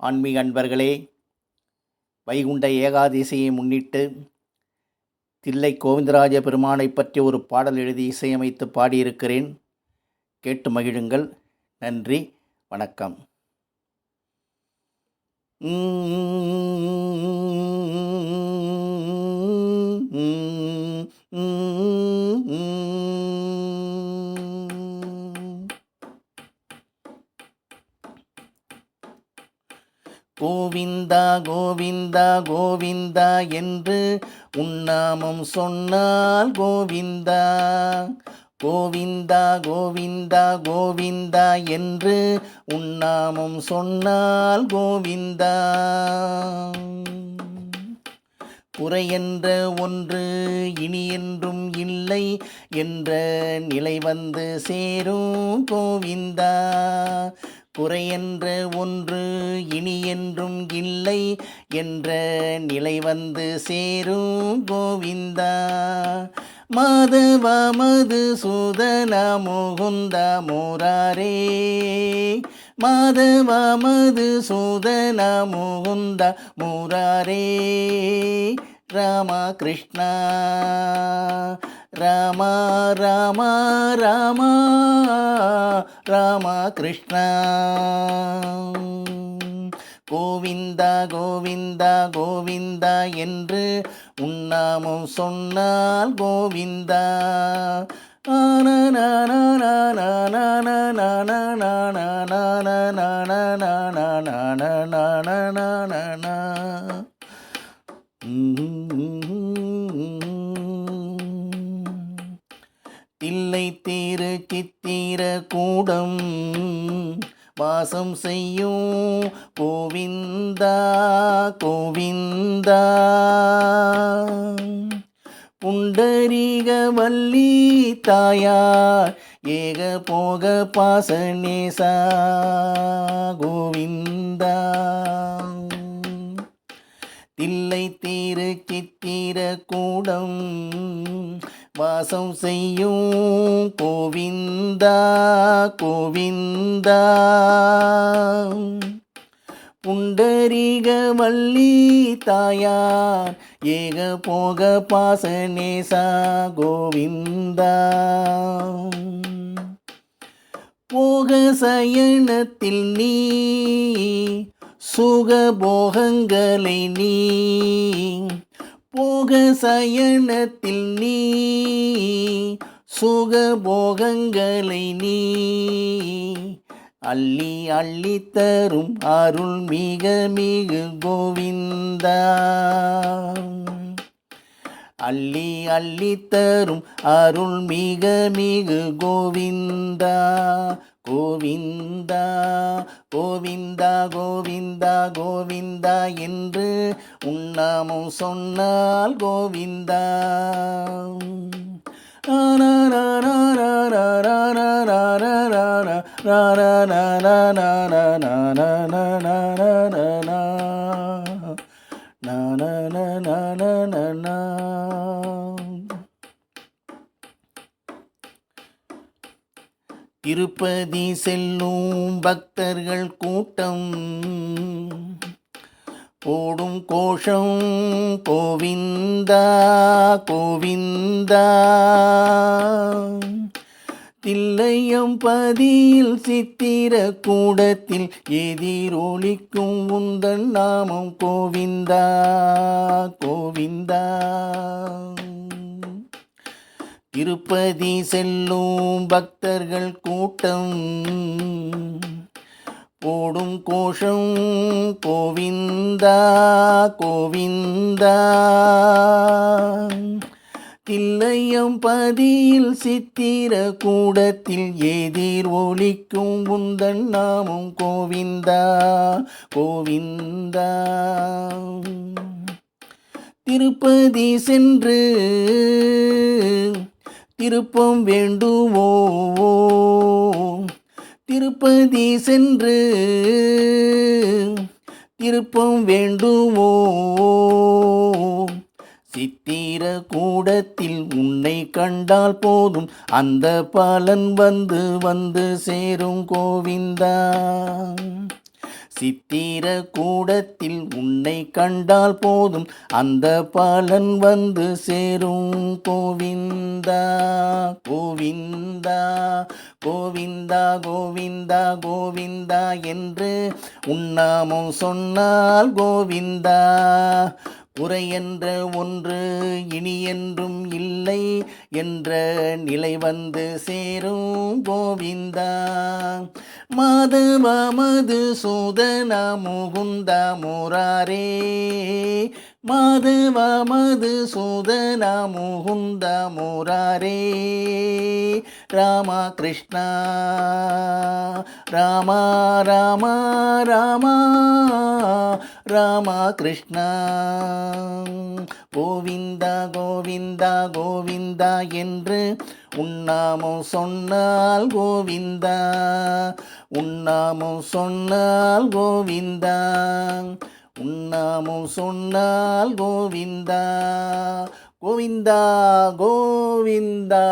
ஆன்மீக அன்பர்களே, வைகுண்ட ஏகாதசியை முன்னிட்டு தில்லை கோவிந்தராஜ பெருமானை பற்றி ஒரு பாடல் எழுதி இசையமைத்து பாடியிருக்கிறேன். கேட்டு மகிழுங்கள். நன்றி, வணக்கம். கோவிந்தா கோவிந்தா கோவிந்தா என்று உன்னாமம் சொன்னால் கோவிந்தா, கோவிந்தா கோவிந்தா கோவிந்தா என்று உன்னாமம் சொன்னால் கோவிந்தா. குறையென்ற ஒன்று இனி என்றும் இல்லை என்ற நிலை வந்து சேரும் கோவிந்தா. குறையென்ற ஒன்று இனி என்றும் இல்லை என்ற நிலை வந்து சேரும் கோவிந்தா. மாதவா மதுசூதனா முகுந்தா முராரே, மாதவா மதுசூதனா முகுந்தா முராரே. ராமா கிருஷ்ணா ராமா ராமா ராமா ராமா கிருஷ்ணா. கோவிந்தா கோவிந்தா கோவிந்தா என்று உன்னாமம் சொன்னால் கோவிந்தா. தில்லை தீரு சித்திர கூடம் வாசம் செய்யும் கோவிந்தா கோவிந்தா. புண்டரீக வள்ளி தாயார் ஏக போக பாசநேசா கோவிந்தா. தில்லை தீரு சித்திர கூடம் வாசம் செய்யும் கோவிந்தா கோவிந்தா. புண்டரீக வள்ளி தாயார் ஏக போக பாசநேசா கோவிந்தா. போக சயனத்தில் நீ சுகபோகங்களை நீ, போக சயனத்தில் நீ சுகபோகங்களை நீ அள்ளி அள்ளி தரும் அருள் மிக மிகு கோவிந்தா. அள்ளி அள்ளி தரும் அருள் மிக மிகு கோவிந்தா. கோவிந்தா கோவிந்தா கோவிந்தா கோவிந்தா என்று உன்னாமம் சொன்னால் கோவிந்தா. திருப்பதி செல்லும் பக்தர்கள் கூட்டம் போடும் கோஷம் கோவிந்தா கோவிந்தா. தில்லையம்பதியில் சித்திர கூடத்தில் எதிரொலிக்கும் உந்தன் நாமம் கோவிந்தா கோவிந்தா. திருப்பதி செல்லும் பக்தர்கள் கூட்டம் போடும் கோஷம் கோவிந்தா கோவிந்தா. தில்லையம்பதியில் சித்திர கூடத்தில் எதிர் ஒலிக்கும் உந்தன் நாமம் கோவிந்தா கோவிந்தா. திருப்பதி சென்று திருப்பம் வேண்டுமோ, திருப்பதி சென்று திருப்பம் வேண்டுமோ. சித்திர கூடத்தில் உன்னை கண்டால் போதும் அந்த பலன் வந்து வந்து சேரும் கோவிந்தா. சித்திர கூடத்தில் உன்னை கண்டால் போதும் அந்த பலன் வந்து சேரும். கோவிந்தா கோவிந்தா கோவிந்தா கோவிந்தா கோவிந்தா என்று உன்னாமம் சொன்னால் கோவிந்தா. குறை என்ற ஒன்று இனி என்றும் இல்லை என்ற நிலை வந்து சேரும். கோவிந்தா மாதவ மதுசூதனா முகுந்தா முராரே, மாதவ மதுசூதனா முகுந்தா முராரே. ராமா கிருஷ்ணா ராமா ராமா ராமா ராமா கிருஷ்ணா. கோவிந்தா கோவிந்தா கோவிந்தா என்று உன்னாமம் சொன்னால் கோவிந்தா, உன்னாமம் சொன்னால் கோவிந்தா, உன்னாமம் சொன்னால் கோவிந்தா. கோவிந்தா கோவிந்தா.